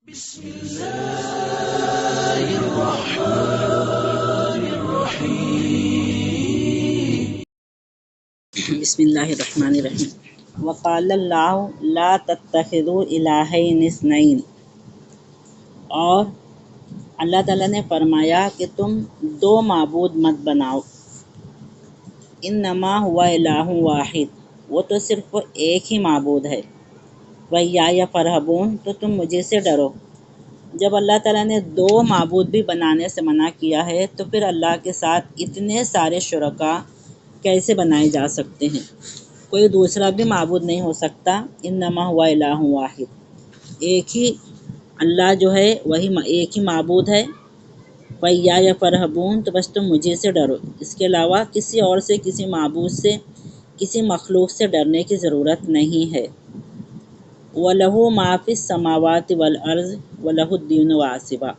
بسم الله الرحمن الرحيم. بسم اللہ الرحمن الرحیم. وقال اللہ لا تتخذوا الہین اثنین، اور اللہ تعالیٰ نے فرمایا کہ تم دو معبود مت بناؤ. انما ہوا الہ واحد، وہ تو صرف ایک ہی معبود ہے. وَإِيَّايَ فَارْهَبُونَ، تو تم مجھے سے ڈرو. جب اللہ تعالیٰ نے دو معبود بھی بنانے سے منع کیا ہے تو پھر اللہ کے ساتھ اتنے سارے شرکاء کیسے بنائے جا سکتے ہیں؟ کوئی دوسرا بھی معبود نہیں ہو سکتا. انما ہوا الہ واحد، ایک ہی اللہ جو ہے وہی ایک ہی معبود ہے. وَإِيَّايَ فَارْهَبُونَ، تو بس تم مجھے سے ڈرو. اس کے علاوہ کسی اور سے، کسی معبود سے، کسی مخلوق سے ڈرنے کی ضرورت نہیں ہے. وَلَهُ مَا فِي السَّمَاوَاتِ وَالْأَرْضِ وَلَهُ الدِّينُ وَاصِبًا،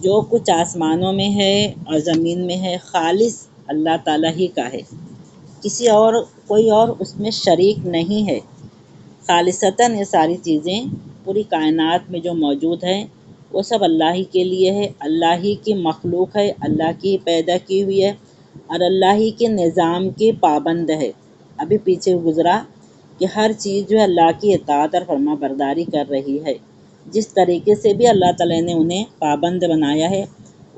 جو کچھ آسمانوں میں ہے اور زمین میں ہے خالص اللہ تعالیٰ ہی کا ہے، کسی اور کوئی اور اس میں شریک نہیں ہے. خالصتاً یہ ساری چیزیں پوری کائنات میں جو موجود ہیں وہ سب اللہ ہی کے لیے ہے، اللہ ہی کی مخلوق ہے، اللہ کی پیدا کی ہوئی ہے اور اللہ ہی کے نظام کی پابند ہے. ابھی پیچھے گزرا کہ ہر چیز جو ہے اللہ کی اطاعت اور فرما برداری کر رہی ہے. جس طریقے سے بھی اللہ تعالیٰ نے انہیں پابند بنایا ہے،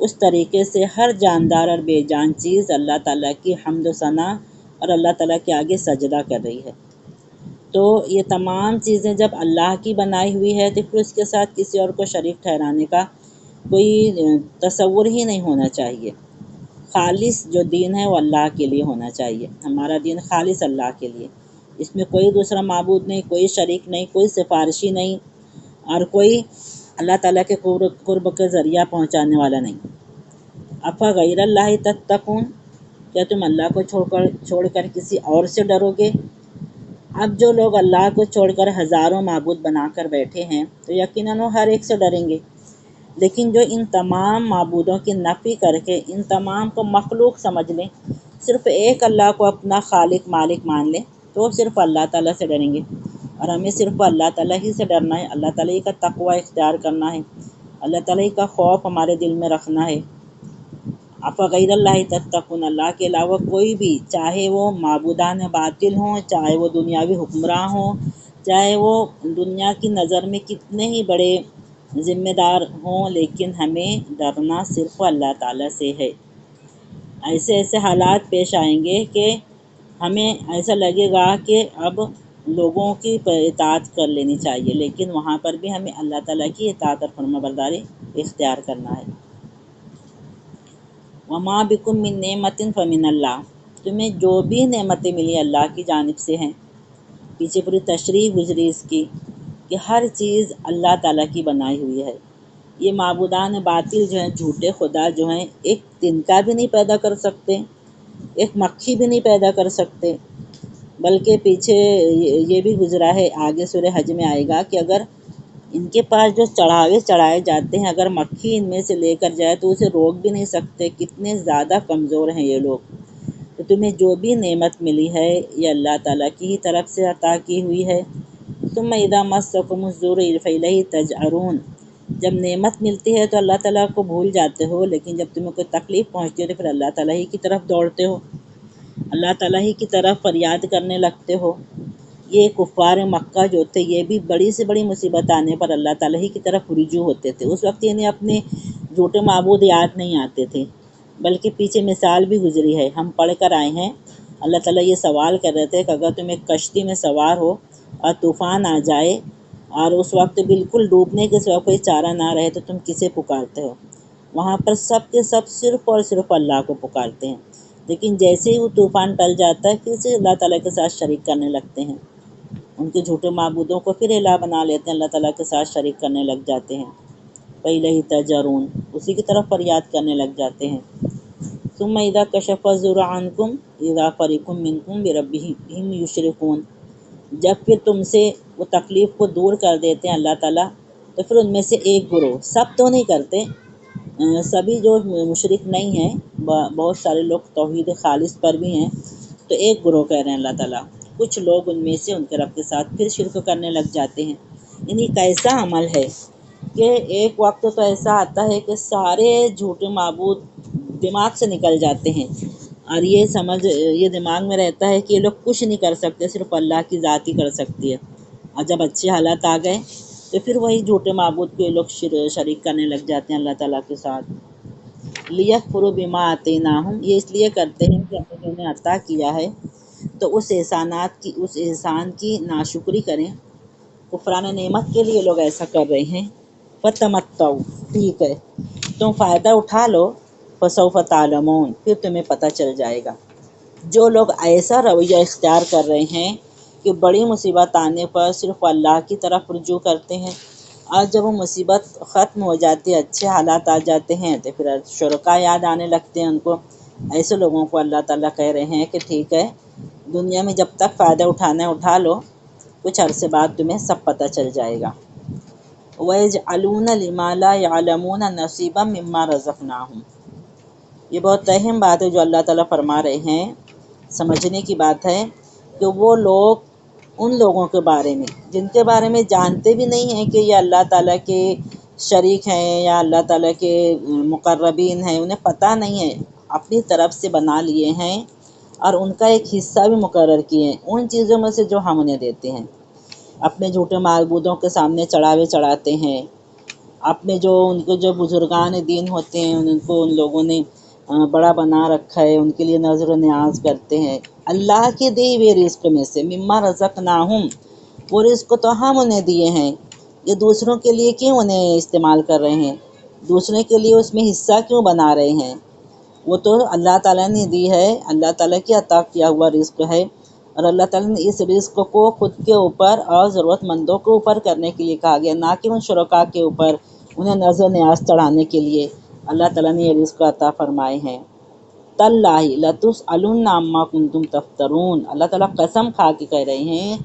اس طریقے سے ہر جاندار اور بے جان چیز اللہ تعالیٰ کی حمد و ثنا اور اللہ تعالیٰ کے آگے سجدہ کر رہی ہے. تو یہ تمام چیزیں جب اللہ کی بنائی ہوئی ہے تو پھر اس کے ساتھ کسی اور کو شریک ٹھہرانے کا کوئی تصور ہی نہیں ہونا چاہیے. خالص جو دین ہے وہ اللہ کے لیے ہونا چاہیے. ہمارا دین خالص اللہ کے لیے، اس میں کوئی دوسرا معبود نہیں، کوئی شریک نہیں، کوئی سفارشی نہیں اور کوئی اللہ تعالیٰ کے قرب کے ذریعہ پہنچانے والا نہیں. افغیر اللہ تتقون، کیا تم اللہ کو چھوڑ کر کسی اور سے ڈرو گے؟ اب جو لوگ اللہ کو چھوڑ کر ہزاروں معبود بنا کر بیٹھے ہیں تو یقیناً وہ ہر ایک سے ڈریں گے. لیکن جو ان تمام معبودوں کی نفی کر کے ان تمام کو مخلوق سمجھ لیں، صرف ایک اللہ کو اپنا خالق مالک مان لیں، تو وہ صرف اللہ تعالیٰ سے ڈریں گے. اور ہمیں صرف اللہ تعالیٰ ہی سے ڈرنا ہے، اللہ تعالیٰ ہی کا تقوی اختیار کرنا ہے، اللہ تعالیٰ ہی کا خوف ہمارے دل میں رکھنا ہے. افغیر اللہ تتقون، اللہ کے علاوہ کوئی بھی، چاہے وہ معبودان باطل ہوں، چاہے وہ دنیاوی حکمراں ہوں، چاہے وہ دنیا کی نظر میں کتنے ہی بڑے ذمہ دار ہوں، لیکن ہمیں ڈرنا صرف اللہ تعالیٰ سے ہے. ایسے ایسے حالات پیش آئیں گے کہ ہمیں ایسا لگے گا کہ اب لوگوں کی اطاعت کر لینی چاہیے، لیکن وہاں پر بھی ہمیں اللہ تعالیٰ کی اطاعت اور فرما برداری اختیار کرنا ہے. وما بکم من نعمت فمن اللہ، تمہیں جو بھی نعمتیں ملی اللہ کی جانب سے ہیں. پیچھے پوری تشریح گزری اس کی کہ ہر چیز اللہ تعالیٰ کی بنائی ہوئی ہے. یہ معبودان باطل جو ہیں، جھوٹے خدا جو ہیں، ایک تنکا بھی نہیں پیدا کر سکتے، ایک مکھی بھی نہیں پیدا کر سکتے. بلکہ پیچھے یہ بھی گزرا ہے، آگے سورہ حج میں آئے گا کہ اگر ان کے پاس جو چڑھائے جاتے ہیں، اگر مکھی ان میں سے لے کر جائے تو اسے روک بھی نہیں سکتے. کتنے زیادہ کمزور ہیں یہ لوگ. تو تمہیں جو بھی نعمت ملی ہے یہ اللہ تعالیٰ کی ہی طرف سے عطا کی ہوئی ہے. ثم اذا مسکم الضر فالیہ تجأرون، جب نعمت ملتی ہے تو اللہ تعالیٰ کو بھول جاتے ہو، لیکن جب تمہیں کوئی تکلیف پہنچتی ہے تو پھر اللہ تعالیٰ ہی کی طرف دوڑتے ہو، اللہ تعالیٰ ہی کی طرف فریاد کرنے لگتے ہو. یہ کفار مکہ جو تھے، یہ بھی بڑی سے بڑی مصیبت آنے پر اللہ تعالیٰ ہی کی طرف رجوع ہوتے تھے. اس وقت انہیں اپنے جھوٹے معبود یاد نہیں آتے تھے، بلکہ پیچھے مثال بھی گزری ہے، ہم پڑھ کر آئے ہیں. اللہ تعالیٰ یہ سوال کر رہے تھے کہ اگر تم ایک کشتی میں سوار ہو اور طوفان آ جائے اور اس وقت بالکل ڈوبنے کے سوا کوئی چارہ نہ رہے تو تم کسے پکارتے ہو؟ وہاں پر سب کے سب صرف اور صرف اللہ کو پکارتے ہیں. لیکن جیسے ہی وہ طوفان ٹل جاتا ہے پھر سے اللہ تعالیٰ کے ساتھ شریک کرنے لگتے ہیں، ان کے جھوٹے معبودوں کو پھر الہ بنا لیتے ہیں، اللہ تعالیٰ کے ساتھ شریک کرنے لگ جاتے ہیں. فَإِلَيْهِ تَجْأَرُونَ، اسی کی طرف فریاد کرنے لگ جاتے ہیں. ثُمَّ إِذَا كَشَفَ الضُّرَّ عَنْكُمْ إِذَا فَرِيقٌ مِّنْكُمْ بِرَبِّهِمْ يُشْرِكُونَ، جب پھر تم سے وہ تکلیف کو دور کر دیتے ہیں اللہ تعالیٰ تو پھر ان میں سے ایک گروہ، سب تو نہیں کرتے، سبھی جو مشرک نہیں ہیں، بہت سارے لوگ توحید خالص پر بھی ہیں، تو ایک گروہ کہہ رہے ہیں اللہ تعالیٰ، کچھ لوگ ان میں سے ان کے رب کے ساتھ پھر شرک کرنے لگ جاتے ہیں. یعنی کیسا عمل ہے کہ ایک وقت تو ایسا آتا ہے کہ سارے جھوٹے معبود دماغ سے نکل جاتے ہیں، اور یہ دماغ میں رہتا ہے کہ یہ لوگ کچھ نہیں کر سکتے، صرف اللہ کی ذات ہی کر سکتی ہے۔ اور جب اچھے حالات آ گئے تو پھر وہی جھوٹے معبود کو یہ لوگ شریک کرنے لگ جاتے ہیں اللہ تعالیٰ کے ساتھ۔ لیکفروا بما آتیناہم، یہ اس لیے کرتے ہیں کہ ہم نے جو انہیں عطا کیا ہے تو اس احسان کی ناشکری کریں، کفران نعمت کے لیے لوگ ایسا کر رہے ہیں۔ فتمتعوا، ٹھیک ہے تم فائدہ اٹھا لو، فسوف تعلمون، پھر تمہیں پتہ چل جائے گا۔ جو لوگ ایسا رویہ اختیار کر رہے ہیں کہ بڑی مصیبت آنے پر صرف اللہ کی طرف رجوع کرتے ہیں، اور جب وہ مصیبت ختم ہو جاتی ہے، اچھے حالات آ جاتے ہیں تو پھر شرکا یاد آنے لگتے ہیں ان کو، ایسے لوگوں کو اللہ تعالیٰ کہہ رہے ہیں کہ ٹھیک ہے دنیا میں جب تک فائدہ اٹھانا ہے اٹھا لو، کچھ عرصے بعد تمہیں سب پتہ چل جائے گا۔ وَيَجْعَلُونَ لِمَا لَا يَعْلَمُونَ نَصِيبًا مِّمَّا رَزَقْنَاهُمْ، یہ بہت اہم بات ہے جو اللہ تعالیٰ فرما رہے ہیں، سمجھنے کی بات ہے کہ وہ لوگ ان لوگوں کے بارے میں جن کے بارے میں جانتے بھی نہیں ہیں کہ یہ اللہ تعالیٰ کے شریک ہیں یا اللہ تعالیٰ کے مقربین ہیں، انہیں پتہ نہیں ہے، اپنی طرف سے بنا لیے ہیں اور ان کا ایک حصہ بھی مقرر کیے ہیں ان چیزوں میں سے جو ہم انہیں دیتے ہیں۔ اپنے جھوٹے معبودوں کے سامنے چڑھاوے چڑھاتے ہیں، اپنے ان کے جو بزرگان دین ہوتے ہیں ان کو ان لوگوں نے بڑا بنا رکھا ہے، ان کے لیے نظر و نیاز کرتے ہیں۔ اللہ کے دی ہوئے رزق میں سے مما رزقناہم، وہ رزق تو ہم انہیں دیے ہیں، یہ دوسروں کے لیے کیوں انہیں استعمال کر رہے ہیں، دوسرے کے لیے اس میں حصہ کیوں بنا رہے ہیں؟ وہ تو اللہ تعالیٰ نے دی ہے، اللہ تعالیٰ کی عطا کیا ہوا رزق ہے، اور اللہ تعالیٰ نے اس رزق کو خود کے اوپر اور ضرورت مندوں کے اوپر کرنے کے لیے کہا گیا، نہ کہ ان شرکاء کے اوپر انہیں نظر نیاز چڑھانے کے لیے اللہ تعالیٰ نے یہ رزق عطا فرمائے ہیں۔ تاللہ لتسألن عما کنتم تفترون، اللہ تعالیٰ قسم کھا کے کہہ رہے ہیں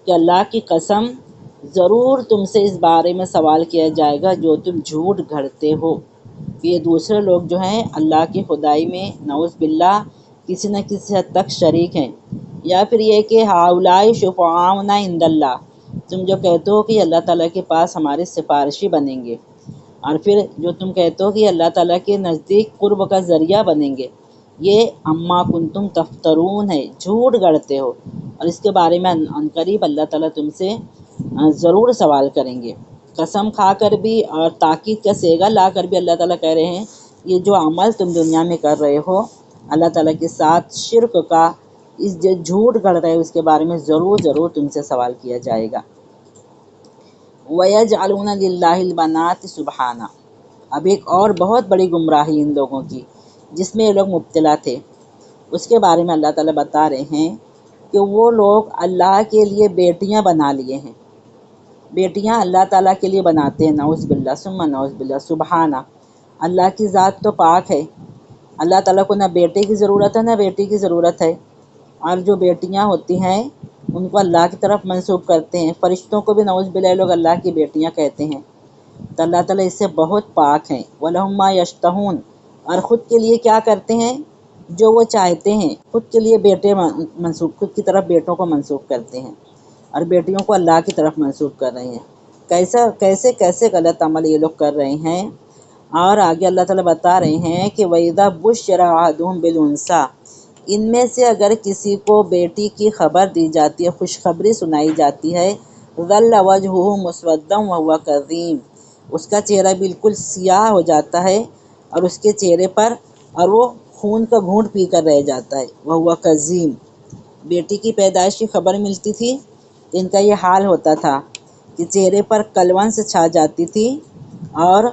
کہ اللہ کی قسم ضرور تم سے اس بارے میں سوال کیا جائے گا جو تم جھوٹ گھڑتے ہو۔ یہ دوسرے لوگ جو ہیں اللہ کی خدائی میں نعوذ باللہ کسی نہ کسی حد تک شریک ہیں، یا پھر یہ کہ ہؤلاء شفعاؤنا عند اللہ، تم جو کہتے ہو کہ اللہ تعالیٰ کے پاس ہمارے سفارشی بنیں گے، اور پھر جو تم کہتے ہو کہ اللہ تعالیٰ کے نزدیک قرب کا ذریعہ بنیں گے، یہ اما کنتم تفترون ہے، جھوٹ گڑتے ہو، اور اس کے بارے میں عنقریب اللہ تعالیٰ تم سے ضرور سوال کریں گے۔ قسم کھا کر بھی اور تاکید کا صیغہ لا کر بھی اللہ تعالیٰ کہہ رہے ہیں یہ جو عمل تم دنیا میں کر رہے ہو اللہ تعالیٰ کے ساتھ شرک کا، اس جو جھوٹ گڑ رہے ہو اس کے بارے میں ضرور تم سے سوال کیا جائے گا۔ وَيَجْعَلُونَ لِلَّهِ الْبَنَاتِ سُبْحَانَهُ، اب ایک اور بہت بڑی گمراہی ان لوگوں کی جس میں یہ لوگ مبتلا تھے، اس کے بارے میں اللہ تعالیٰ بتا رہے ہیں کہ وہ لوگ اللہ کے لیے بیٹیاں بنا لیے ہیں، بیٹیاں اللہ تعالیٰ کے لیے بناتے ہیں، نعوذ باللہ ثم نعوذ باللہ، سبحانہ، اللہ کی ذات تو پاک ہے، اللہ تعالیٰ کو نہ بیٹے کی ضرورت ہے نہ بیٹی کی ضرورت ہے، اور جو بیٹیاں ہوتی ہیں ان کو اللہ کی طرف منسوب کرتے ہیں، فرشتوں کو بھی نعوذ باللہ لوگ اللہ کی بیٹیاں کہتے ہیں، تو اللہ تعالیٰ اس سے بہت پاک ہیں۔ وَلَهُم مَّا يَشْتَهُونَ، اور خود کے لیے کیا کرتے ہیں جو وہ چاہتے ہیں، خود کے لیے بیٹے خود کی طرف بیٹوں کو منسوب کرتے ہیں اور بیٹیوں کو اللہ کی طرف منسوب کر رہے ہیں۔ کیسے کیسے غلط عمل یہ لوگ کر رہے ہیں۔ اور آگے اللہ تعالیٰ بتا رہے ہیں کہ وَإِذَا بُشِّرَ أَحَدُهُم بِالْأُنثىٰ، ان میں سے اگر کسی کو بیٹی کی خبر دی جاتی ہے، خوشخبری سنائی جاتی ہے، ظَلَّ وَجْهُهُ مُسْوَدًّا وَهُوَ كَظِيمٌ، اس کا چہرہ بالکل سیاہ ہو جاتا ہے اور اس کے چہرے پر اور وہ خون کا گھونٹ پی کر رہ جاتا ہے، وَهُوَ كَظِيمٌ، بیٹی کی پیدائش کی خبر ملتی تھی ان کا یہ حال ہوتا تھا کہ چہرے پر کلون سے چھا جاتی تھی اور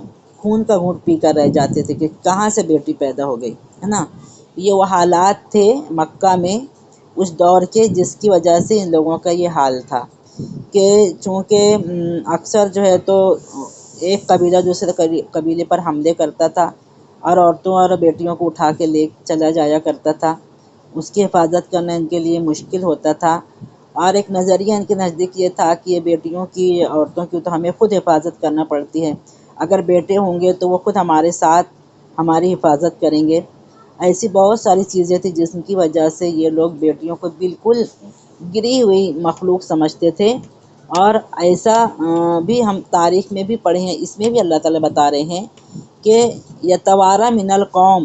خون کا گھونٹ پی کر رہ جاتے تھے کہ کہاں سے بیٹی پیدا ہو گئی، ہے نا۔ یہ وہ حالات تھے مکہ میں اس دور کے جس کی وجہ سے ان لوگوں کا یہ حال تھا کہ چونکہ اکثر جو ہے تو ایک قبیلہ دوسرے قبیلے پر حملے کرتا تھا اور عورتوں اور بیٹیوں کو اٹھا کے لے چلا جایا کرتا تھا، اس کی حفاظت کرنا ان کے لیے مشکل ہوتا تھا، اور ایک نظریہ ان کے نزدیک یہ تھا کہ یہ بیٹیوں کی عورتوں کی تو ہمیں خود حفاظت کرنا پڑتی ہے، اگر بیٹے ہوں گے تو وہ خود ہمارے ساتھ ہماری حفاظت کریں گے۔ ایسی بہت ساری چیزیں تھیں جس کی وجہ سے یہ لوگ بیٹیوں کو بالکل گری ہوئی مخلوق سمجھتے تھے اور ایسا بھی ہم تاریخ میں بھی پڑھے ہیں، اس میں بھی اللہ تعالیٰ بتا رہے ہیں کہ یتوارا من القوم،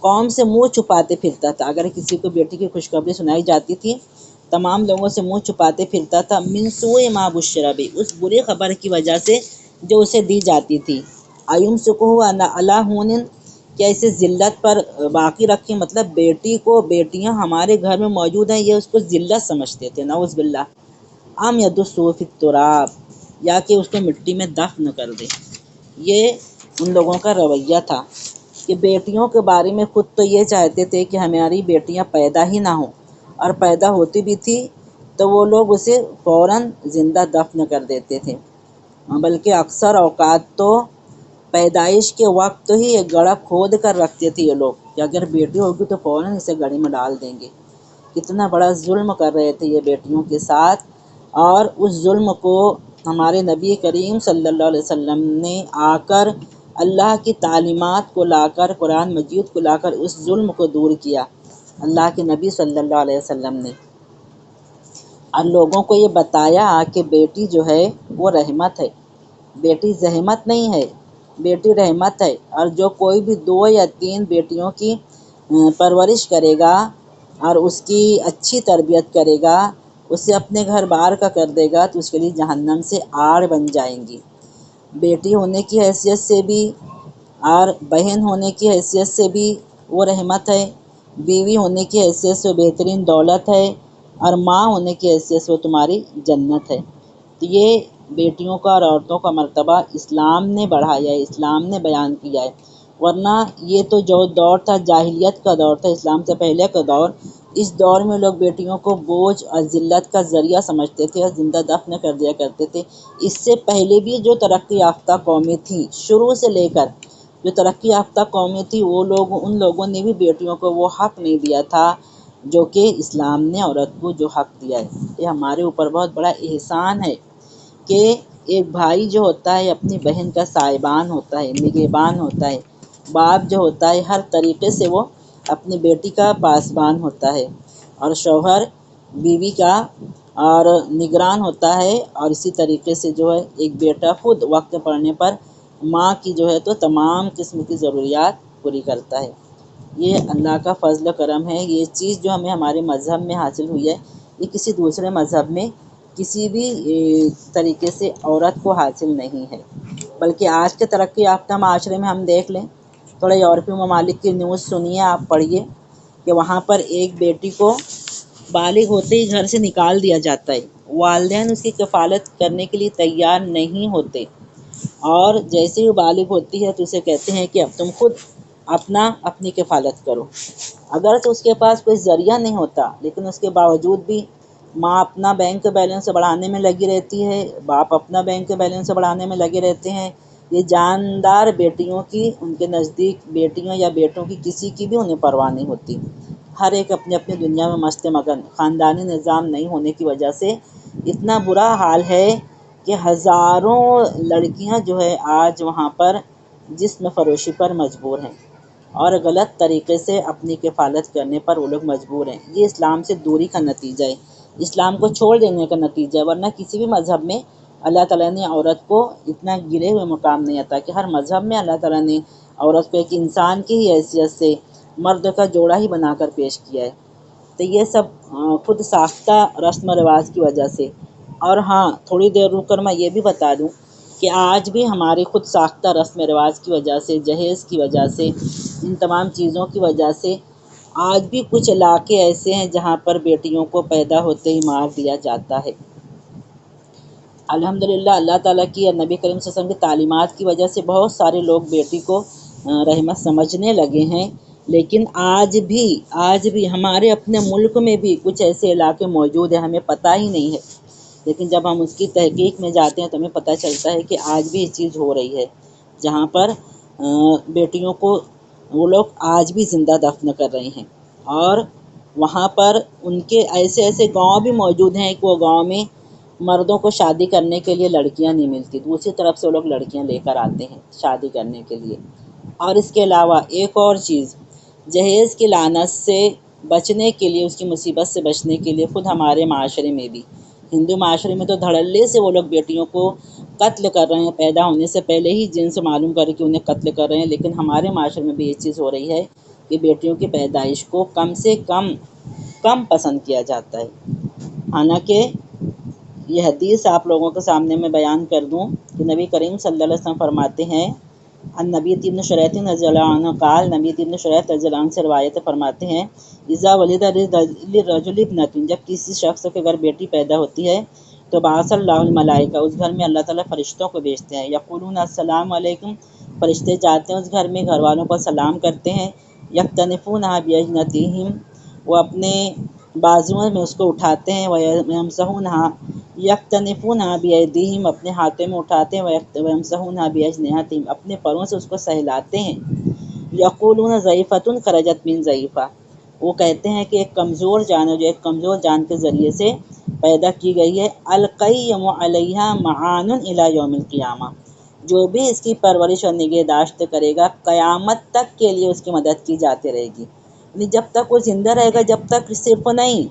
قوم سے منہ چھپاتے پھرتا تھا۔ اگر کسی کو بیٹی کی خوشخبری سنائی جاتی تھی، تمام لوگوں سے منہ چھپاتے پھرتا تھا، من سوء ما بشر بہ، اس بری خبر کی وجہ سے جو اسے دی جاتی تھی۔ ایمسکہ علی ہون، کیا اسے ذلت پر باقی رکھیں، مطلب بیٹی کو، بیٹیاں ہمارے گھر میں موجود ہیں، یہ اس کو ذلت سمجھتے تھے، نعوذ باللہ، ام یدسہ فی التراب، یا کہ اس کو مٹی میں دفن کر دے۔ یہ ان لوگوں کا رویہ تھا کہ بیٹیوں کے بارے میں خود تو یہ چاہتے تھے کہ ہماری بیٹیاں پیدا ہی نہ ہوں، اور پیدا ہوتی بھی تھی تو وہ لوگ اسے فوراً زندہ دفن کر دیتے تھے، بلکہ اکثر اوقات تو پیدائش کے وقت ہی ایک گڑھا کھود کر رکھتے تھے یہ لوگ کہ اگر بیٹی ہوگی تو فوراً اسے گڑھے میں ڈال دیں گے۔ کتنا بڑا ظلم کر رہے تھے یہ بیٹیوں کے ساتھ، اور اس ظلم کو ہمارے نبی کریم صلی اللہ علیہ وسلم نے آ کر اللہ کی تعلیمات کو لا کر، قرآن مجید کو لا کر اس ظلم کو دور کیا، اللہ کے نبی صلی اللہ علیہ وسلم نے، اور لوگوں کو یہ بتایا کہ بیٹی جو ہے وہ رحمت ہے، بیٹی زحمت نہیں ہے، بیٹی رحمت ہے، اور جو کوئی بھی 2 یا 3 بیٹیوں کی پرورش کرے گا اور اس کی اچھی تربیت کرے گا، اسے اپنے گھر بار کا کر دے گا، تو اس کے لیے جہنم سے آڑ بن جائیں گی۔ بیٹی ہونے کی حیثیت سے بھی اور بہن ہونے کی حیثیت سے بھی وہ رحمت ہے، بیوی ہونے کی حیثیت سے وہ بہترین دولت ہے، اور ماں ہونے کی حیثیت سے وہ تمہاری جنت ہے۔ تو یہ بیٹیوں کا اور عورتوں کا مرتبہ اسلام نے بڑھایا ہے، اسلام نے بیان کیا ہے، ورنہ یہ تو جو دور تھا جاہلیت کا دور تھا، اسلام سے پہلے کا دور، اس دور میں لوگ بیٹیوں کو بوجھ اور ذلت کا ذریعہ سمجھتے تھے اور زندہ دفن کر دیا کرتے تھے۔ اس سے پہلے بھی جو ترقی یافتہ قومیں تھیں، شروع سے لے کر جو ترقی یافتہ قومیں تھیں، وہ لوگ، ان لوگوں نے بھی بیٹیوں کو وہ حق نہیں دیا تھا جو کہ اسلام نے عورت کو جو حق دیا ہے۔ یہ ہمارے اوپر بہت بڑا احسان ہے کہ ایک بھائی جو ہوتا ہے اپنی بہن کا سائبان ہوتا ہے، نگہبان ہوتا ہے، باپ جو ہوتا ہے ہر طریقے سے وہ اپنی بیٹی کا پاسبان ہوتا ہے، اور شوہر بیوی کا اور نگران ہوتا ہے، اور اسی طریقے سے جو ہے ایک بیٹا خود وقت پڑنے پر ماں کی جو ہے تو تمام قسم کی ضروریات پوری کرتا ہے۔ یہ اللہ کا فضل و کرم ہے، یہ چیز جو ہمیں ہمارے مذہب میں حاصل ہوئی ہے، یہ کسی دوسرے مذہب میں کسی بھی طریقے سے عورت کو حاصل نہیں ہے۔ بلکہ آج کے ترقی یافتہ معاشرے میں ہم دیکھ لیں، تھوڑے یورپی ممالک کی نیوز سنیے، آپ پڑھیے کہ وہاں پر ایک بیٹی کو بالغ ہوتے ہی گھر سے نکال دیا جاتا ہے، والدین اس کی کفالت کرنے کے لیے تیار نہیں ہوتے، اور جیسے ہی بالغ ہوتی ہے تو اسے کہتے ہیں کہ اب تم خود اپنی کفالت کرو۔ اگر تو اس کے پاس کوئی ذریعہ نہیں ہوتا، لیکن اس کے باوجود بھی ماں اپنا بینک بیلنس بڑھانے میں لگی رہتی ہے، باپ اپنا بینک بیلنس بڑھانے میں لگے رہتے ہیں۔ یہ جاندار بیٹیوں کی، ان کے نزدیک بیٹیوں یا بیٹوں کی کسی کی بھی انہیں پرواہ نہیں ہوتی، ہر ایک اپنی اپنی دنیا میں مست مگن۔ خاندانی نظام نہیں ہونے کی وجہ سے اتنا برا حال ہے کہ ہزاروں لڑکیاں جو ہے آج وہاں پر جسم فروشی پر مجبور ہیں، اور غلط طریقے سے اپنی کفالت کرنے پر وہ لوگ مجبور ہیں۔ یہ اسلام سے دوری کا نتیجہ ہے، اسلام کو چھوڑ دینے کا نتیجہ ہے، ورنہ کسی بھی مذہب میں اللہ تعالیٰ نے عورت کو اتنا گرے ہوئے مقام نہیں عطا کہ ہر مذہب میں اللہ تعالیٰ نے عورت کو ایک انسان کی ہی حیثیت سے مرد کا جوڑا ہی بنا کر پیش کیا ہے۔ تو یہ سب خود ساختہ رسم و رواج کی وجہ سے۔ اور ہاں، تھوڑی دیر رک کر میں یہ بھی بتا دوں کہ آج بھی ہماری خود ساختہ رسم و رواج کی وجہ سے، جہیز کی وجہ سے، ان تمام چیزوں کی وجہ سے آج بھی کچھ علاقے ایسے ہیں جہاں پر بیٹیوں کو پیدا ہوتے ہی مار دیا جاتا ہے۔ الحمدللہ اللہ تعالیٰ کی اور نبی کریم صلی اللہ علیہ وسلم کی تعلیمات کی وجہ سے بہت سارے لوگ بیٹی کو رحمت سمجھنے لگے ہیں، لیکن آج بھی ہمارے اپنے ملک میں بھی کچھ ایسے علاقے موجود ہیں، ہمیں پتہ ہی نہیں ہے، لیکن جب ہم اس کی تحقیق میں جاتے ہیں تو ہمیں پتہ چلتا ہے کہ آج بھی یہ چیز ہو رہی ہے، جہاں پر بیٹیوں کو وہ لوگ آج بھی زندہ دفن کر رہے ہیں، اور وہاں پر ان کے ایسے ایسے گاؤں بھی موجود ہیں کہ وہ گاؤں میں مردوں کو شادی کرنے کے لیے لڑکیاں نہیں ملتی، دوسری طرف سے وہ لوگ لڑکیاں لے کر آتے ہیں شادی کرنے کے لیے۔ اور اس کے علاوہ ایک اور چیز، جہیز کی لعنت سے بچنے کے لیے، اس کی مصیبت سے بچنے کے لیے خود ہمارے معاشرے میں بھی ہندو معاشرے میں تو دھڑلے سے وہ لوگ بیٹیوں کو قتل کر رہے ہیں، پیدا ہونے سے پہلے ہی جنس معلوم کر کے انہیں قتل کر رہے ہیں، لیکن ہمارے معاشرے میں بھی یہ چیز ہو رہی ہے کہ بیٹیوں کی پیدائش کو کم سے کم پسند کیا جاتا ہے۔ حالانکہ یہ حدیث آپ لوگوں کے سامنے میں بیان کر دوں کہ نبی کریم صلی اللہ علیہ وسلم فرماتے ہیں، نبی ابن شریح رضی اللہ عنہ قال، نبی ابن شریح رضی اللہ عنہ سے روایت فرماتے ہیں، اذا ولد للرجل ابنۃ، جب کسی شخص کے گھر بیٹی پیدا ہوتی ہے تو بعث اللہ الملائکہ، اس گھر میں اللہ تعالیٰ فرشتوں کو بھیجتے ہیں، یقولون السلام علیکم، فرشتے جاتے ہیں اس گھر میں، گھر والوں کو سلام کرتے ہیں، یکتنفونہا باجنتیہم، وہ اپنے بازوؤں میں اس کو اٹھاتے ہیں، ویمسحونہا، یکتنفونہا بیدیہم، اپنے ہاتھوں میں اٹھاتے ہیں، ویمسحونہا باجنحتہم، اپنے پروں سے اس کو سہلاتے ہیں، یقولون ضعیفۃ خرجت من ضعیفہ، وہ کہتے ہیں کہ ایک کمزور جان ہے جو ایک کمزور جان کے ذریعے سے پیدا کی گئی ہے، القیم علیہا معان الی یوم القیامہ، جو بھی اس کی پرورش اور نگہداشت کرے گا قیامت تک کے لیے اس کی مدد کی جاتی رہے گی، یعنی جب تک وہ زندہ رہے گا، جب تک صرف نہیں،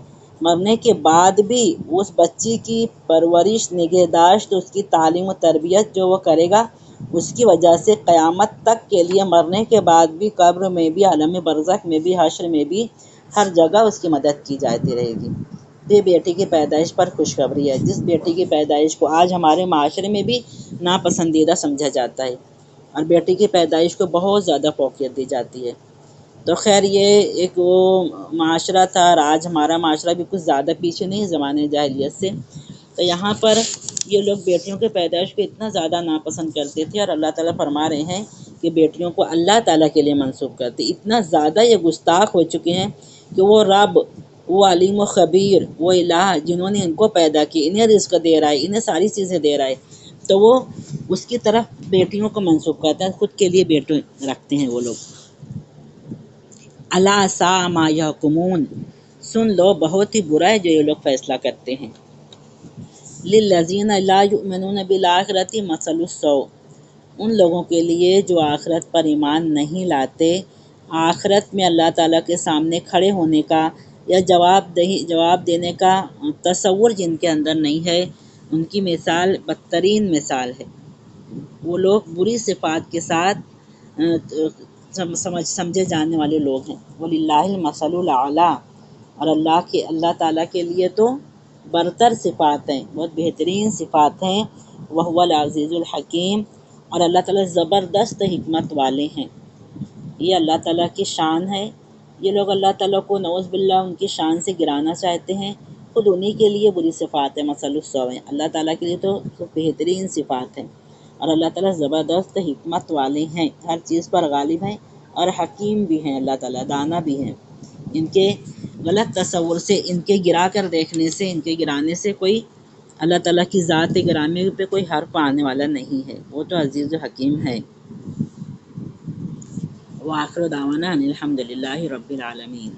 مرنے کے بعد بھی اس بچی کی پرورش، نگہداشت، اس کی تعلیم و تربیت جو وہ کرے گا، اس کی وجہ سے قیامت تک کے لیے، مرنے کے بعد بھی، قبر میں بھی، عالم برزخ میں بھی، حشر میں بھی، ہر جگہ اس کی مدد کی جاتی رہے گی۔ یہ بیٹی کی پیدائش پر خوشخبری ہے، جس بیٹی کی پیدائش کو آج ہمارے معاشرے میں بھی ناپسندیدہ سمجھا جاتا ہے اور بیٹی کی پیدائش کو بہت زیادہ فوقیت دی جاتی ہے۔ تو خیر یہ ایک وہ معاشرہ تھا، اور آج ہمارا معاشرہ بھی کچھ زیادہ پیچھے نہیں زمانے جاہلیت سے، تو یہاں پر یہ لوگ بیٹیوں کے پیدائش کو اتنا زیادہ ناپسند کرتے تھے، اور اللہ تعالیٰ فرما رہے ہیں کہ بیٹیوں کو اللہ تعالیٰ کے لیے منسوب کرتے، اتنا زیادہ یہ گستاخ ہو چکے ہیں کہ وہ رب، وہ علیم و خبیر، وہ الہ جنہوں نے ان کو پیدا کی، انہیں رزق دے رہا ہے، انہیں ساری چیزیں دے رہا ہے، تو وہ اس کی طرف بیٹیوں کو منسوب کرتے ہیں، خود کے لیے بیٹے رکھتے ہیں وہ لوگ۔ الا ساء ما یحکمون، سن لو بہت ہی برا ہے جو یہ لوگ فیصلہ کرتے ہیں۔ للذین لا یؤمنون بالآخرۃ مثل السوء، ان لوگوں کے لیے جو آخرت پر ایمان نہیں لاتے، آخرت میں اللہ تعالیٰ کے سامنے کھڑے ہونے کا یا جواب دینے کا تصور جن کے اندر نہیں ہے، ان کی مثال بدترین مثال ہے۔ وہ لوگ بری صفات کے ساتھ سمجھے جانے والے لوگ ہیں۔ وَلِلَّهِ الْمَثَلُ الْأَعْلَىٰ، اور اللہ تعالیٰ کے لیے تو برتر صفات ہیں، بہت بہترین صفات ہیں، وَهُوَ الْعَزِيزُ الْحَكِيمُ، اور اللہ تعالیٰ زبردست حکمت والے ہیں۔ یہ اللہ تعالیٰ کی شان ہے۔ یہ لوگ اللہ تعالیٰ کو نعوذ باللہ ان کی شان سے گرانا چاہتے ہیں، خود انہی کے لیے بری صفات ہیں، مثل السوء ہیں، اللہ تعالیٰ کے لیے تو بہترین صفات ہیں، اور اللہ تعالیٰ زبردست حکمت والے ہیں، ہر چیز پر غالب ہیں، اور حکیم بھی ہیں، اللہ تعالیٰ دانا بھی ہیں۔ ان کے غلط تصور سے، ان کے گرا کر دیکھنے سے، ان کے گرانے سے کوئی اللہ تعالیٰ کی ذات گرامی پہ کوئی حرف آنے والا نہیں ہے، وہ تو عزیز و حکیم ہے۔ وآخر دعوانا ان الحمد للہ رب العالمین۔